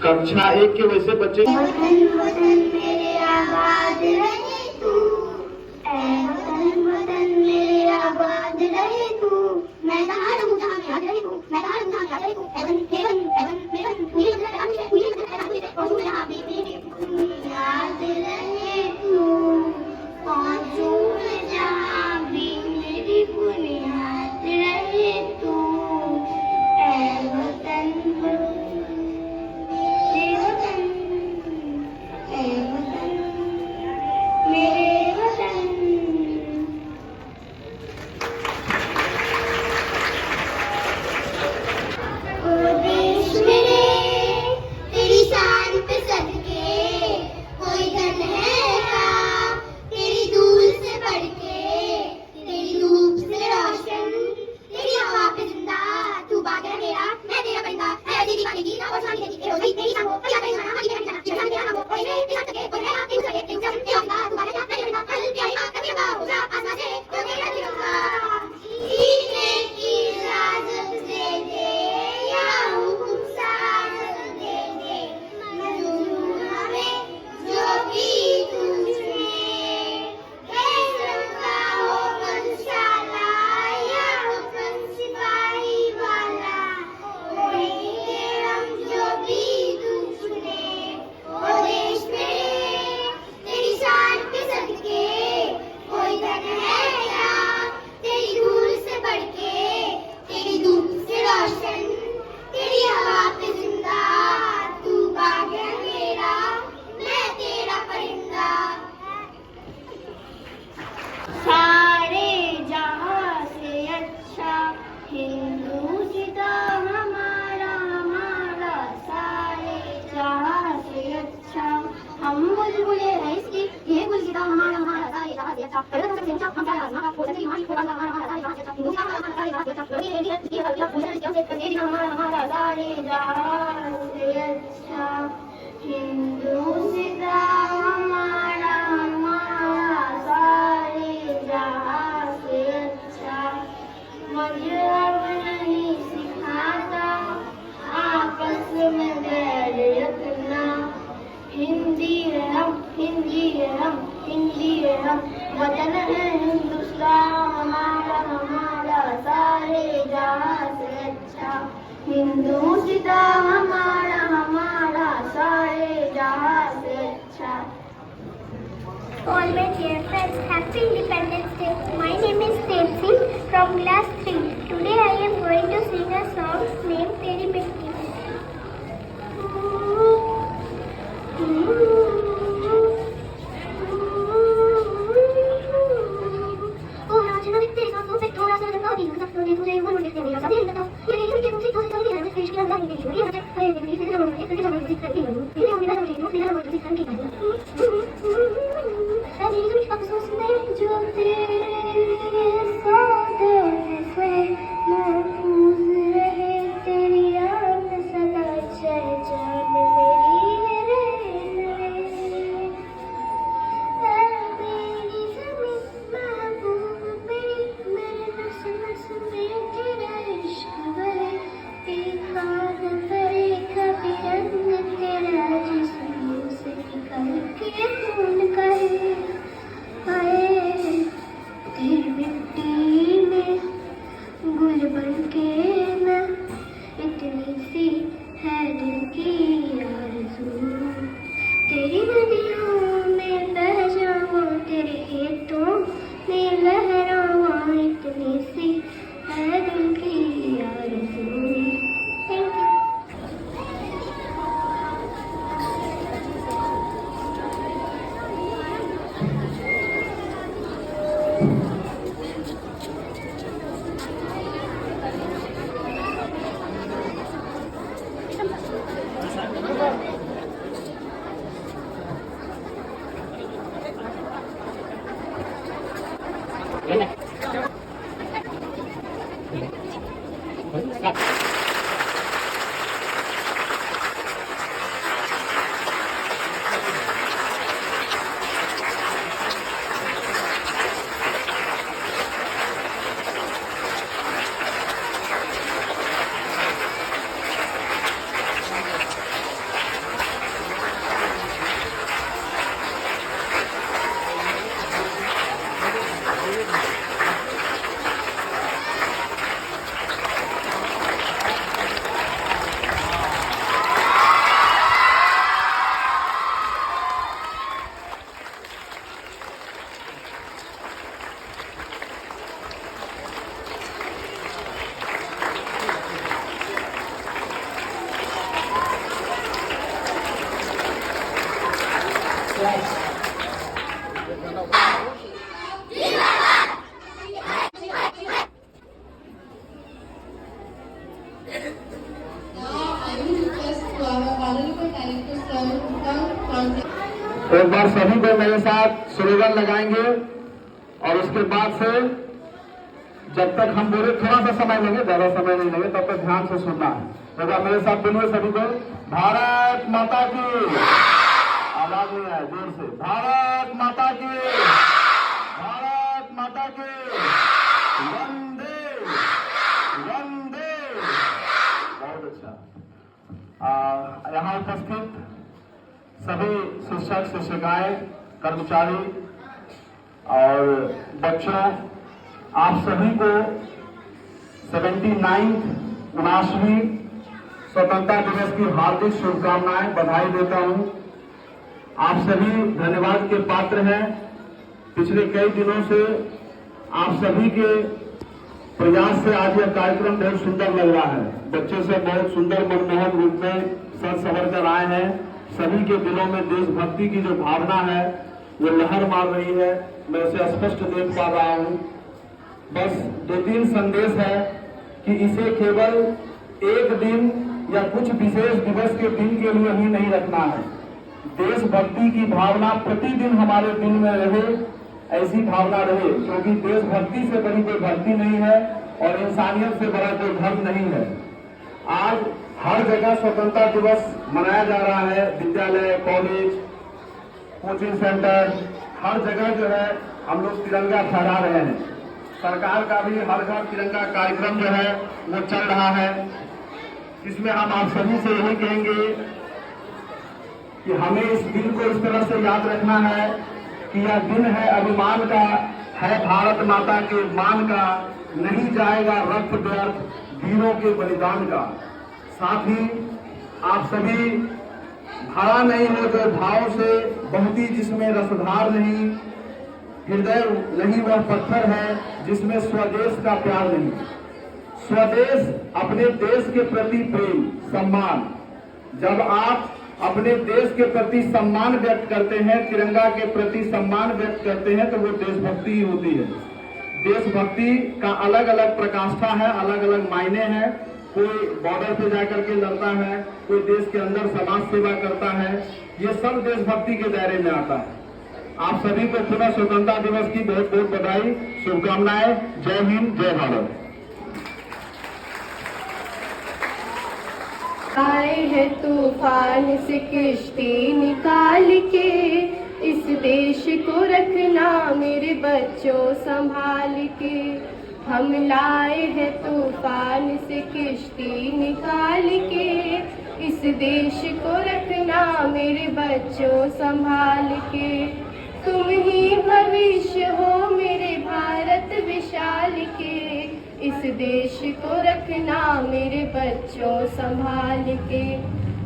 कक्षा 1 के वैसे बच्चे वतन वतन मेरे आबाद रहे तू, ऐ वतन वतन मेरे आबाद रहे तू, मैं कहाँ रहूँ जहाँ मैं याद रहे तू, मैं कहाँ रहूँ जहाँ याद रहे तू, एवन एवन एवन एवन मुझे नजर आया मुझे नजर आया मुझे और तू यहाँ भी मेरी याद रहे तू, पहुँचूं मैं जहाँ भी मेरी बुनियाद रहे तू, ऐ वतन मेरे वतन। ओ देश मेरे तेरी शान पे सदके, कोई धन है का तेरी धूल से बढ़ के, तेरी धूप से रोशन, तेरी हवा पे जिंदा, तू बाग़ है मेरा मैं तेरा परिंदा, है तेरी दीवानी की ना और शान की तेरी रोज़ी तेरी शान हो पर याद रहे हमारी जाना ये जान क्या हो कोई रे तेरा सके कोई है आपके सके तू जब तेरा तू बाग़ है मैं तेरा कल प्यारी मां कभी ना होगा आसमां से तो मेरा तिरंगा जीने की इजाजत दे दे या हुक्म साजत दे दे, मंजूर हमें जो भी तुझे का हो मनशाला या हुक्म सिपाही वाला, कोई हम जो भी तू चुने, ओ देश मेरे तेरी शान पे सदके, कोई धन है क्या तेरी धूल से बढ़ के, तेरी धूप से रोशन, तेरी हवा पे जिंदा, तू बाग़ है मेरा मैं तेरा परिंदा, सारे जहां से अच्छा हिंदुस्ता हमारा हमारा, सारे जहां से अच्छा हम बुलबुले हैं इसकी ये गुलसिता हमारा हमारा, सारे जहां से अच्छा पहले तो सबसे अच्छा हम सारा हमारा वो सभी हमारी हमारा हमारा सारे जहां से अच्छा हिंदुस्ता हमारा सारे जहां से अच्छा ये ये ये अल्लाह पूजा जैसे तेरी हमारा हमारा, सारे जहां से अच्छा हिंदुस्ता हमारा हमारा, सारे जहां से अच्छा, मजहब नहीं सिखाता आपस में बैर रखना, हिंदी है हम हिंदी है हम हिंदी है हम, वतन है हिंदुस्तान हमारा हमारा, सारे जहां से अच्छा हिंदुस्तान हमारा हमारा, सारे जहां से अच्छा। All my dear friends, happy Independence Day. My name is Tepsi from class 3. Today I am going to sing a song named Teri Mitti. एक बार सभी को मेरे साथ स्लोगन लगाएंगे और उसके बाद से जब तक हम बोले थोड़ा सा समय लेंगे, ज्यादा समय नहीं लेंगे, तब तक ध्यान से सुनना है। एक बार मेरे साथ बोलिए सभी को, भारत माता की आवाज नहीं आया, जोर से, भारत माता की, भारत माता की, वंदे वंदे। बहुत अच्छा। यहाँ उपस्थित सभी शिक्षक शिक्षिकाएं, कर्मचारी और बच्चों, आप सभी को 79वीं स्वतंत्रता दिवस की हार्दिक शुभकामनाएं, बधाई देता हूं। आप सभी धन्यवाद के पात्र हैं। पिछले कई दिनों से आप सभी के प्रयास से आज यह कार्यक्रम बहुत सुंदर लग रहा है। बच्चे से बहुत सुंदर मनमोहक रूप में सज संवर कर आए हैं। सभी के दिलों में देशभक्ति की जो भावना है वो लहर मार रही है, मैं उसे स्पष्ट देख पा रहा हूं। बस 2-3 संदेश है कि इसे केवल एक दिन या कुछ विशेष दिवस के दिन के लिए ही नहीं रखना है। देशभक्ति की भावना प्रतिदिन हमारे दिल में रहे, ऐसी भावना रहे, क्योंकि देशभक्ति से बड़ी कोई भक्ति नहीं है और इंसानियत से बड़ा कोई धर्म नहीं है। आज हर जगह स्वतंत्रता दिवस मनाया जा रहा है। विद्यालय, कॉलेज, कोचिंग सेंटर, हर जगह जो है हम लोग तिरंगा फहरा रहे हैं। सरकार का भी हर घर तिरंगा कार्यक्रम जो है वो चल रहा है। इसमें हम आप सभी से यही कहेंगे कि हमें इस दिन को इस तरह से याद रखना है कि यह दिन है अभिमान का, है भारत माता के मान का, नहीं जाएगा रक्त व्यर्थ वीरों के बलिदान का। साथ ही आप सभी भरा नहीं हो जो भाव से, बहुती जिसमें रसधार नहीं, हृदय नहीं वह पत्थर है जिसमें स्वदेश का प्यार नहीं। स्वदेश अपने देश के प्रति प्रेम, सम्मान। जब आप अपने देश के प्रति सम्मान व्यक्त करते हैं, तिरंगा के प्रति सम्मान व्यक्त करते हैं, तो वो देशभक्ति ही होती है। देशभक्ति का अलग अलग प्रकाष्ठा है, अलग अलग मायने हैं। कोई बॉर्डर पे जाकर के लड़ता है, कोई देश के अंदर समाज सेवा करता है, ये सब देशभक्ति के दायरे में आता है। आप सभी को पुनः स्वतंत्रता दिवस की बहुत बहुत बधाई, शुभकामनाएं। जय हिंद, जय भारत। आए है तूफान से किश्ती निकाल के, इस देश को रखना मेरे बच्चों संभाल के। हम लाए हैं तूफान से किश्ती निकाल के, इस देश को रखना मेरे बच्चों संभाल के। तुम ही भविष्य हो मेरे भारत विशाल के, इस देश को रखना मेरे बच्चों संभाल के।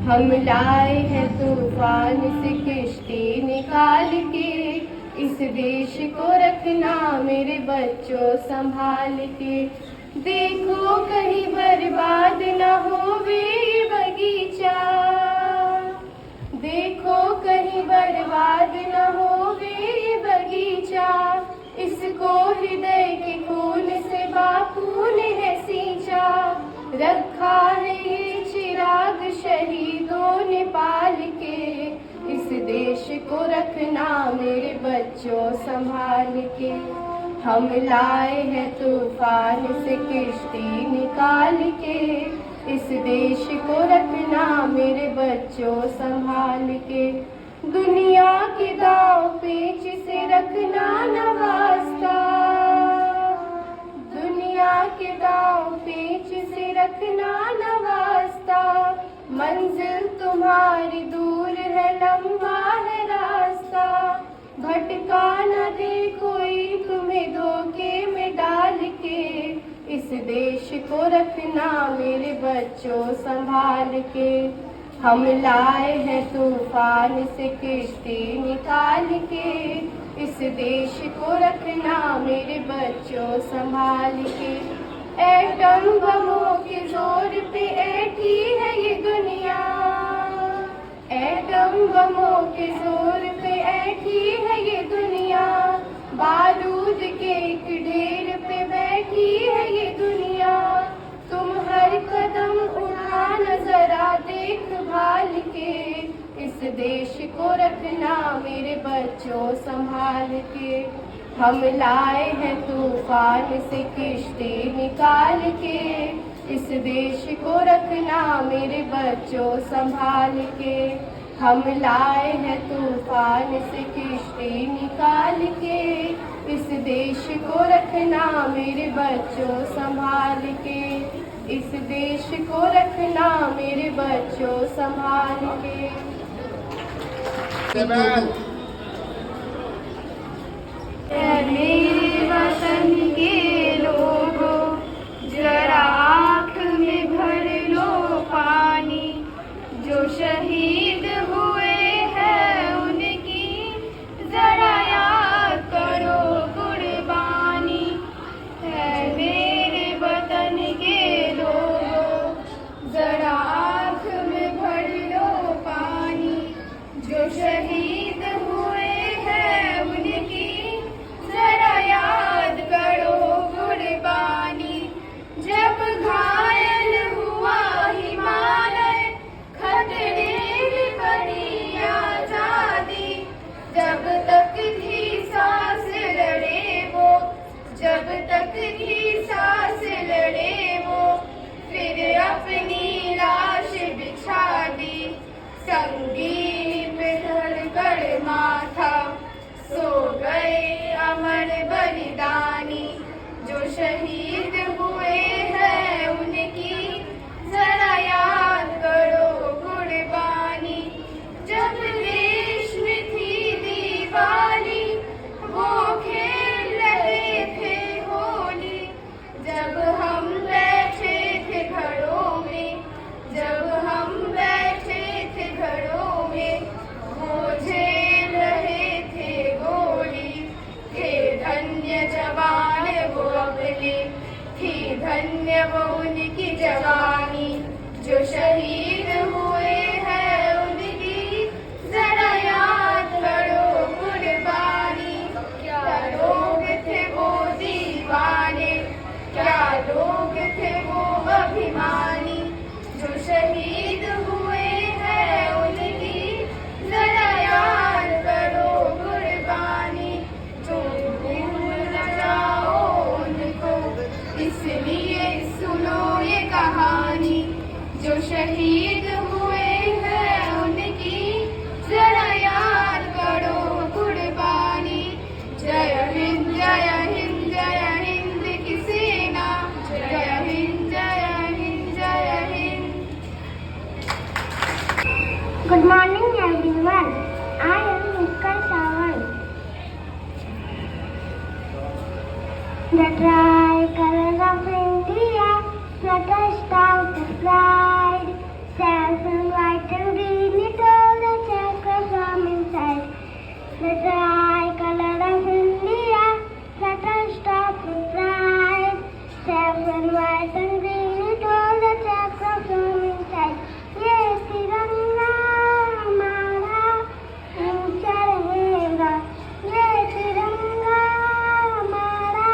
हम लाए हैं तूफान से किश्ती निकाल के, इस देश को रखना मेरे बच्चों संभाल के। देखो कहीं बर्बाद न होवे ये बगीचा, देखो कहीं बर्बाद न होवे ये बगीचा। इसको हृदय के खून से बापू ने है सींचा, रखा है ये चिराग शहीदों ने पाल के। इस देश को रखना मेरे बच्चों संभाल के। हम लाए हैं तूफान से किश्ती निकाल के, इस देश को रखना मेरे बच्चों संभाल के। दुनिया के दांव पेच से रखना न वास्ता, दुनिया के दांव पेच से रखना न वास्ता। मंजिल तुम्हारी दूर है, लंबा है रास्ता, भटका न दे कोई तुम्हें धोखे में डाल के। इस देश को रखना मेरे बच्चों संभाल के। हम लाए हैं तूफान से किश्ती निकाल के, इस देश को रखना मेरे बच्चों संभाल के। एटम बमों के जोर पे ऐठी है ये दुनिया, एटम बमों के जोर पे ऐठी है ये दुनिया। बारूद के एक ढेर पे बैठी है ये दुनिया। तुम हर कदम उठा नजरा देख भाल के, इस देश को रखना मेरे बच्चों संभाल के। हम लाए हैं तूफान से किश्ती निकाल के, इस देश को रखना मेरे बच्चों संभाल के। हम लाए हैं तूफान से किश्ती निकाल के, इस देश को रखना मेरे बच्चों संभाल के। इस देश को रखना मेरे बच्चों संभाल के। मेरे वतन के लोगों, जरा आँख में भर लो पानी, जो शहीद हुए हैं उनकी जरा याद करो कुर्बानी। है मेरे वतन के लोगों, जरा आँख में भर लो पानी, जो शहीद हुए हैं उनकी जरा याद करो कुर्बानी। जब घायल हुआ हिमालय, खतरे में पड़ी आजादी, जब तक थी सांस लड़े वो, जब तक थी सांस लड़े वो, फिर अपनी लाश बिछा दी। संगीन पे धड़कड़ माथा, सो गए अमर बलिदानी, जो शहीद हुए हैं उनकी जरा याद करो कुर्बानी। जब देश में थी दिवाली, वो खेल रहे थे होली, जब हम बैठे थे घरों में, जब हम बैठे थे घरों में, वो झेल रहे थे गोली। थे धन्य जवान वो अपने, थी धन्य वो उनकी जवानी, जो शहीद हुए हैं उनकी जरा याद करो कुर्बानी। क्या लोग थे वो दीवाने, क्या लोग थे वो अभिमानी, जो शहीद हुए हैं उनकी जरा याद करो कुर्बानी। जो भूल न जाओ उनको, इसलिए सुनो ये कहानी, जो शहीद हुए हैं उनकी जरा याद करो कुर्बानी। जय हिंद जय हिंद जय हिंद की सेना, जय हिंद जय हिंद जय Hind. Good morning everyone. I am Muskar Sawan. The tricolor of India flutters out with pride, stands in white and green, it all the chakra from inside. The tricolor of India flutters out with pride, stands in white and green, it all the chakra from inside. ये तिरंगा हमारा ऊंचा रहेगा, ये तिरंगा हमारा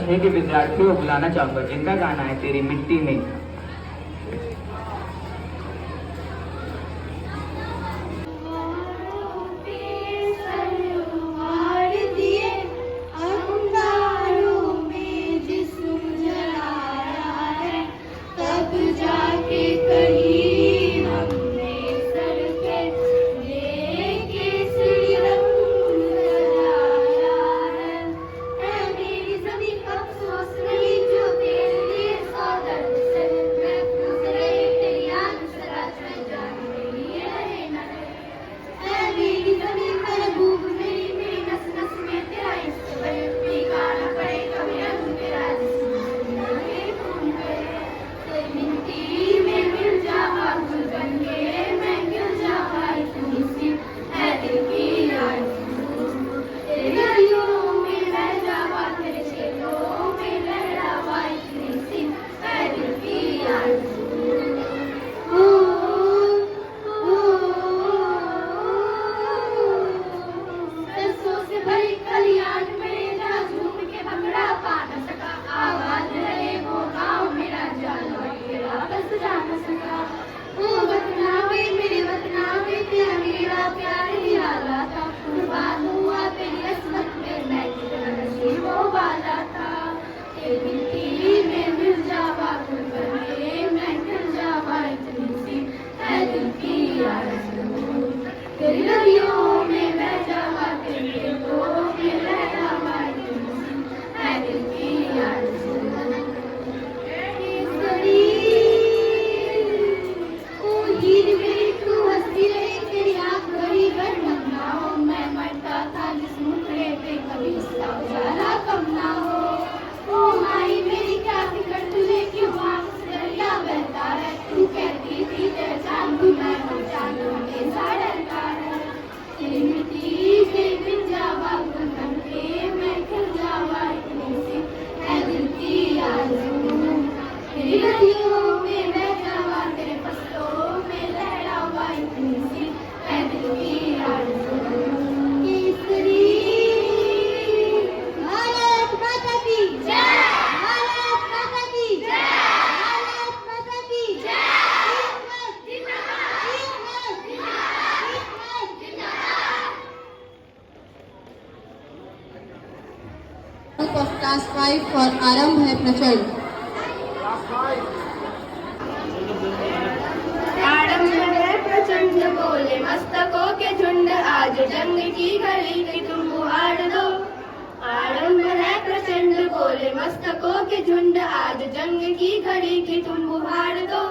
6 के विद्यार्थियों को बुलाना चाहूंगा जिनका गाना है तेरी मिट्टी में। of class 5 for आरंभ है प्रचंड। आरंभ है प्रचंड बोले मस्तकों के झुंड, आज जंग की घड़ी की तुम बुहार दो। आरंभ है प्रचंड बोले मस्तकों के झुंड, आज जंग की घड़ी की तुम बुहार दो।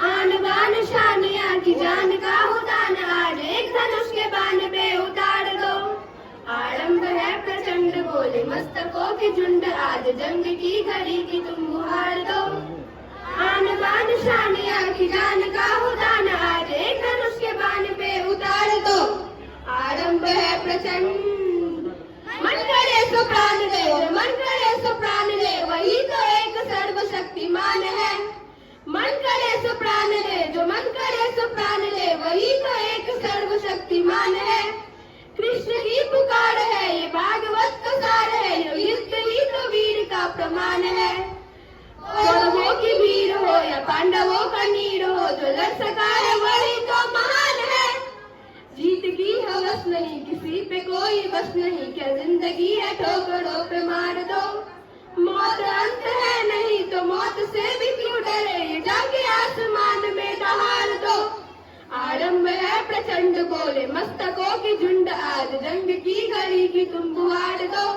आन बान शान या की जान का उदान, आज एक धनुष के बाण पे उतार दो। आरंभ है प्रचंड बोले मस्तकों के झुंड, आज जंग की घड़ी की तुम बुहार दो। आन बान शान या की जान का उदान, आज एक धनुष के बाण पे उतार दो। आरंभ है प्रचंड मन करे सो प्राण दे, मन करे सो प्राण दे, वही तो एक सर्वशक्तिमान है। मन करे सो प्राण दे, जो मन करे सो प्राण दे, वही तो एक सर्वशक्तिमान है। कृष्ण की पुकार है, ये भागवत का सार है, युद्ध ही तो वीर का प्रमाण है। कौरवों की वीर हो या पांडवों का नीर हो, जो लड़ सका है वही तो महान है। जीत की हवस नहीं, किसी पे कोई बस नहीं, क्या जिंदगी है ठोकरों पे मार दो। मौत अंत है नहीं तो मौत से भी क्यों डरे, ये जाके आसमान में दहाड़ दो। आरंभ है प्रचंड बोले मस्तकों की झुंड, आज जंग की घड़ी की तुम बुहार दो।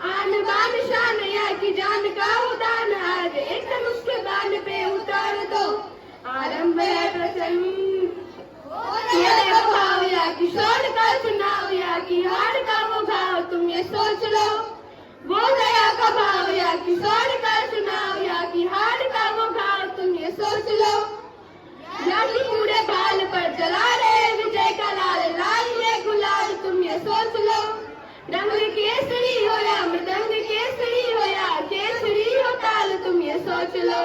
आन बान शान या की जान का उदान, आज एक धनुष के बाण पे उतार दो। आरंभ है प्रचंड ये भाव या किशोर का चुनाव, या की हार का वो भाव तुम ये सोच लो। वो दया का भाव या किशोर का चुनाव, या की हार का वो भाव तुम ये सोच लो। या कि पूरे बाल पर जला रहे विजय का लाल, लाल ये गुलाल तुम ये सोच लो। रंग केसरी हो या मृदंग केसरी हो, या केसरी हो ताल तुम ये सोच लो।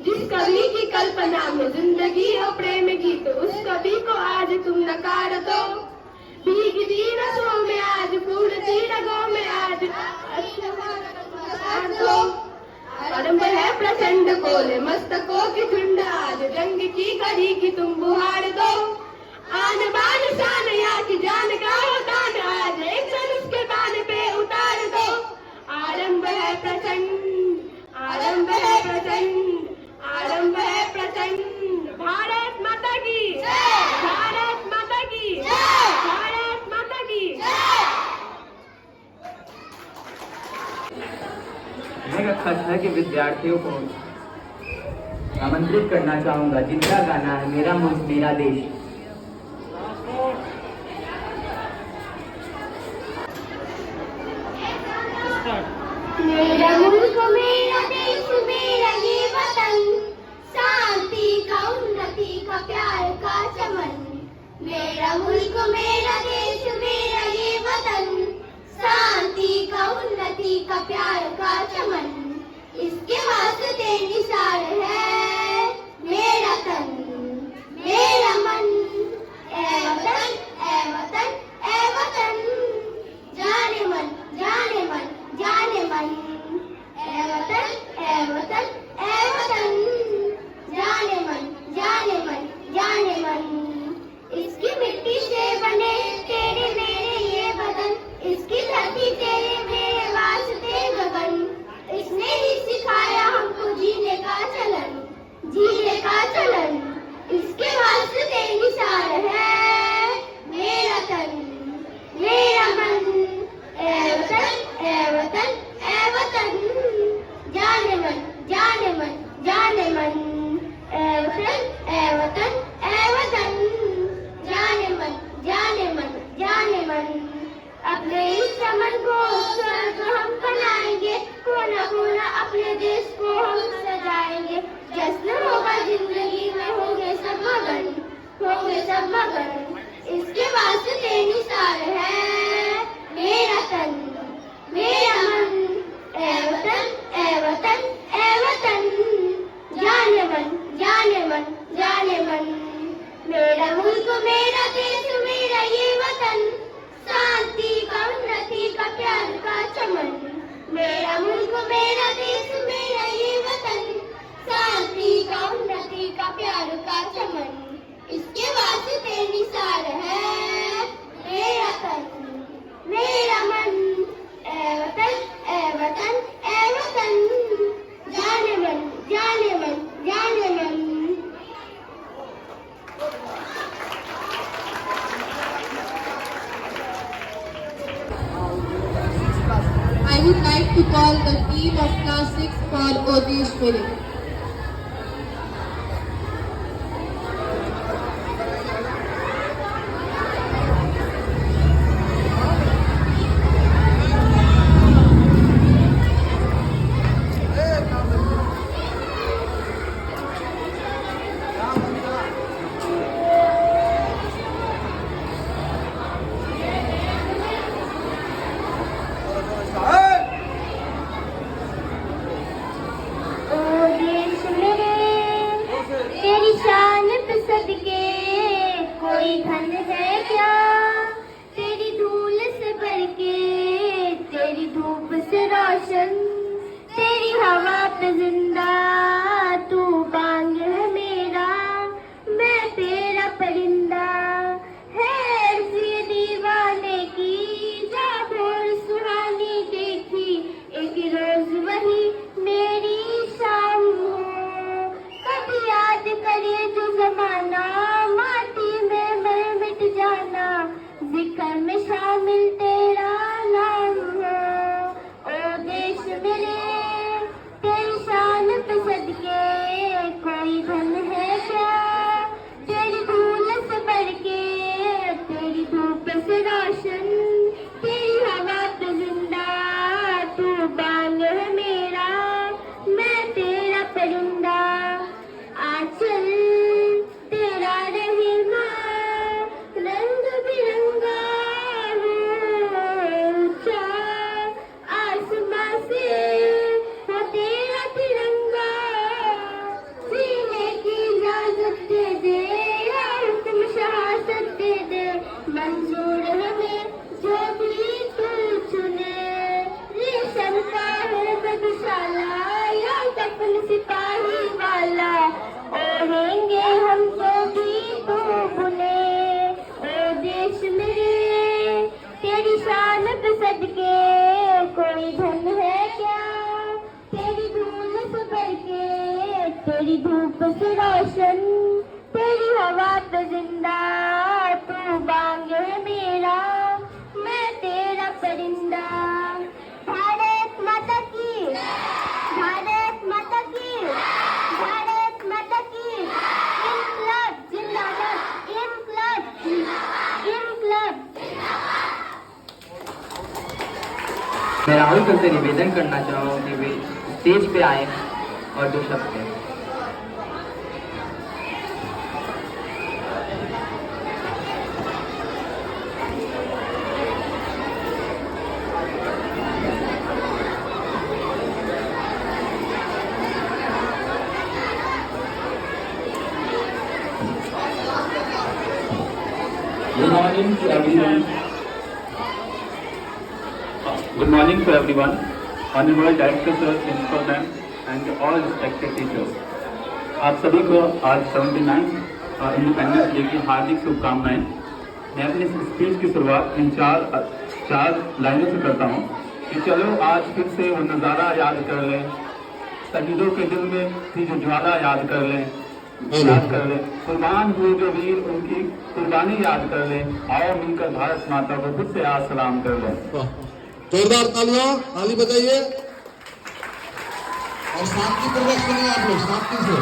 जिस कवि की कल्पना में जिंदगी हो प्रेम की, तो उस कवि को आज तुम नकार दो। भीगती रसों में आज फूलती रगों में आज खोले मस्तकों की झुंड आज जंग की घड़ी की तुम बुहार दो आन बान शान या की जान का हो दान आज एक धनुष के बाण पे उतार दो आरंभ है प्रचंड आरंभ है प्रचंड आरंभ है प्रचंड भारत माता की भारत माता की भारत माता की मैं कक्षा के विद्यार्थियों को आमंत्रित करना चाहूंगा जिनका गाना है मेरा मुल्क मेरा देश। मेरा मुल्क मेरा देश मेरा ये वतन शांति का उन्नति का प्यार का चमन मेरा मुल्क मेरा देश मेरा ये वतन शांति का उन्नति का प्यार का चमन इसके वास्ते निसार है मेरा तन मेरा मन ए वतन ए वतन ए वतन जाने मन जाने मन जाने मन ए वतन ए वतन ए वतन जाने मन जाने मन जाने मन इसकी मिट्टी से बने तेरे मेरे ये बदन इसकी धरती तेरे मेरे वास्ते गगन इसने ही सिखाया हमको जीने का चलन इसके वास्ते निसार है मेरा तन मेरा मन ए वतन ए वतन जाने मन जाने मन जाने मन ए वतन ए वतन जाने मन जाने मन जाने मन अपने इस चमन को स्वर्ग हम बनाएंगे कोना कोना अपने देश को हम सजाएंगे जश्न होगा जिंदगी में होंगे सब मगन इसके वास्ते निसार है मेरा तन मेरा मन ए वतन ए वतन जाने मन जाने मन जाने मन मेरा मुल्क मेरा देश मेरा ये वतन शांति का उन्नति का प्यार का चमन मेरा मुल्क मेरा देश मेरा ये वतन शांति का उन्नति का प्यार का चमन इसके वास्ते निसार है मेरा तन मेरा मन ए वतन ए वतन ए वतन जाने मन जाने मन जाने मन I would like to call the team of class 6 for Odeshwari. ओ ओढ़ेंगे हम तो भी तो बुने। ओ देश मेरे तेरी शान पे सदके, कोई धन है क्या तेरी धूल से बढ़ के। तेरी धूप से रोशन, तेरी हवा पे जिंदा, तू बांग है मेरा, मैं तेरा परिंदा। भारत माता की, भारत माता की, भारत माता की। इनकलाब जिंदाबाद, इनकलाब, इनकलाब। मैं राहुल सर से निवेदन करना चाहूँ कि वे स्टेज पे आए और 2 शब्द कहें। Good morning to everyone. Good morning to everyone. Honorable Director Sir, Principal Ma'am, and all respected teachers. आप सभी को आज 79 इंडिपेंडेंस डे की हार्दिक शुभकामनाएं। मैं अपनी स्पीच की शुरुआत इन चार लाइनों से करता हूँ कि चलो आज फिर से वो नज़ारा याद कर लें, शहीदों के दिल में थी जो ज्वाला याद कर लें, कुर्बान हुए जो वीर उनकी कुर्बानी याद कर लें, आओ मिलकर भारत माता को खुद से आज सलाम कर लें। जोरदार ताली बजाइए और शांतिपूर्वक सुनिए आप लोग, शांति से।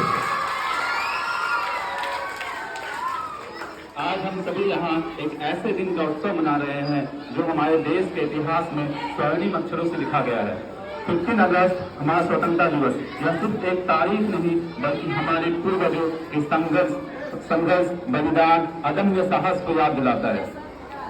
आज हम सभी यहाँ एक ऐसे दिन का उत्सव मना रहे हैं जो हमारे देश के इतिहास में स्वर्णिम अक्षरों से लिखा गया है। 15 अगस्त हमारा स्वतंत्रता दिवस, यह सिर्फ एक तारीख नहीं बल्कि हमारे पूर्वजों के संघर्ष, बलिदान, अदम्य साहस को याद दिलाता है।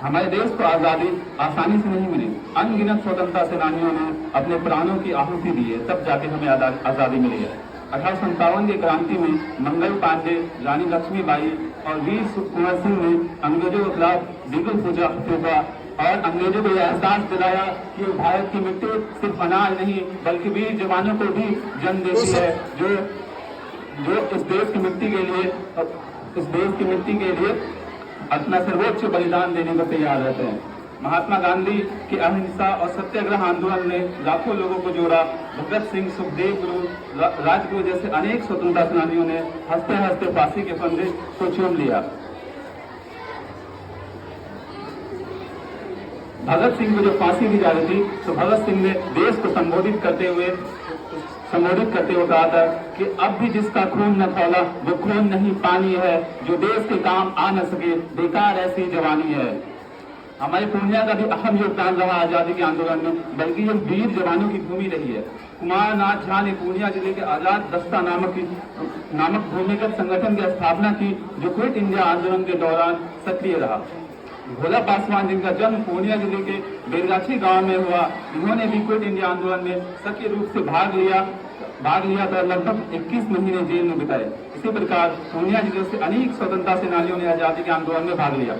हमारे देश को आजादी आसानी से नहीं मिली, अनगिनत स्वतंत्रता सेनानियों ने अपने प्राणों की आहुति दी है, तब जाके हमें आजादी मिली है। 1857 की क्रांति में मंगल पांडे, रानी लक्ष्मीबाई और वीर कुंवर सिंह ने अंग्रेजों के खिलाफ बिगुल फूका और अंग्रेजों को यह एहसास दिलाया कि भारत की मिट्टी सिर्फ अनाज नहीं बल्कि वीर जवानों को भी जन्म देती है, जो इस देश की मिट्टी के लिए अपना सर्वोच्च बलिदान देने को तैयार रहते हैं। महात्मा गांधी के अहिंसा और सत्याग्रह आंदोलन ने लाखों लोगों को जोड़ा। भगत सिंह, सुखदेव, राजगुरु जैसे अनेक स्वतंत्रता सेनानियों ने हंसते हंसते फांसी के फंदे को चूम लिया। भगत सिंह को जो फांसी दी जा रही थी तो भगत सिंह ने देश को संबोधित करते हुए कहा था कि अब भी जिसका खून न खौला वो खून नहीं पानी है, जो देश के काम आ न सके बेकार ऐसी जवानी है। हमारे पूर्णिया का भी अहम योगदान रहा आजादी के आंदोलन में, बल्कि ये वीर जवानों की भूमि रही है। कुमार नाथ झा ने पूर्णिया जिले के आजाद दस्ता नामक भूमिगत संगठन की स्थापना की, जो क्विट इंडिया आंदोलन के दौरान सक्रिय रहा। भोला पासवान, जिनका जन्म पूर्णिया जिले के बेलगाछी गांव में हुआ, इन्होंने भी क्विट इंडिया आंदोलन में सक्रिय रूप से भाग लिया था। लगभग 21 महीने जेल में बिताए। इसी प्रकार पूर्णिया जिले से अनेक स्वतंत्रता सेनानियों ने आजादी के आंदोलन में भाग लिया।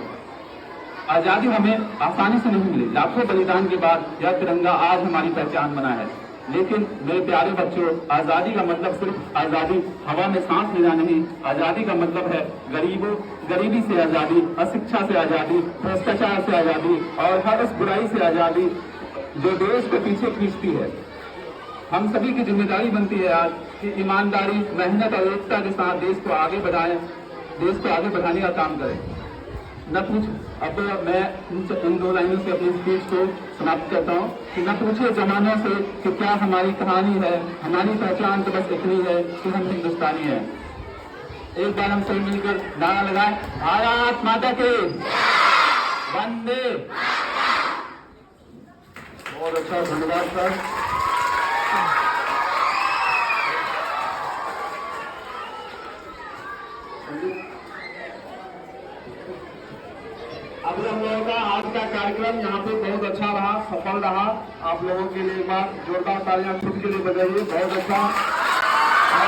आजादी हमें आसानी से नहीं मिली, लाखों बलिदान के बाद यह तिरंगा आज हमारी पहचान बना है। लेकिन मेरे प्यारे बच्चों, आजादी का मतलब सिर्फ आजादी हवा में सांस लेना नहीं, आजादी का मतलब है गरीबी से आजादी, अशिक्षा से आजादी, भ्रष्टाचार से आजादी और हर उस बुराई से आजादी जो देश को पीछे खींचती है। हम सभी की जिम्मेदारी बनती है आज कि ईमानदारी, मेहनत और एकता के साथ देश को आगे बढ़ाने का काम करें। अब मैं इन 2 लाइनों से अपनी स्पीच को समाप्त करता हूँ कि न पूछे जमानों से कि क्या हमारी कहानी है, हमारी पहचान तो बस इतनी है कि हम हिंदुस्तानी हैं। एक बार हम सभी मिलकर नारा लगाएं, भारत माता के वंदे। बहुत अच्छा, धन्यवाद सर। अब हम लोगों का आज का कार्यक्रम यहाँ पे बहुत अच्छा रहा, सफल रहा। आप लोगों के लिए एक बार जोरदार तालियां खुद के लिए बजाइए, बहुत अच्छा। और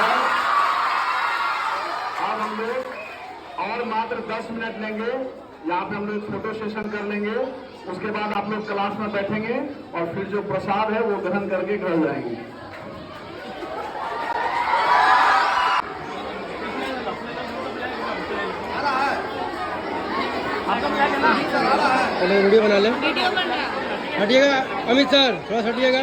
अब हम लोग और मात्र 10 मिनट लेंगे, यहाँ पे हम लोग फोटो सेशन कर लेंगे। उसके बाद आप लोग क्लास में बैठेंगे और फिर जो प्रसाद है वो ग्रहण करके घर जाएंगे। पहले वीडियो बना लें। हटिएगा अमित सर, थोड़ा सा हटिएगा।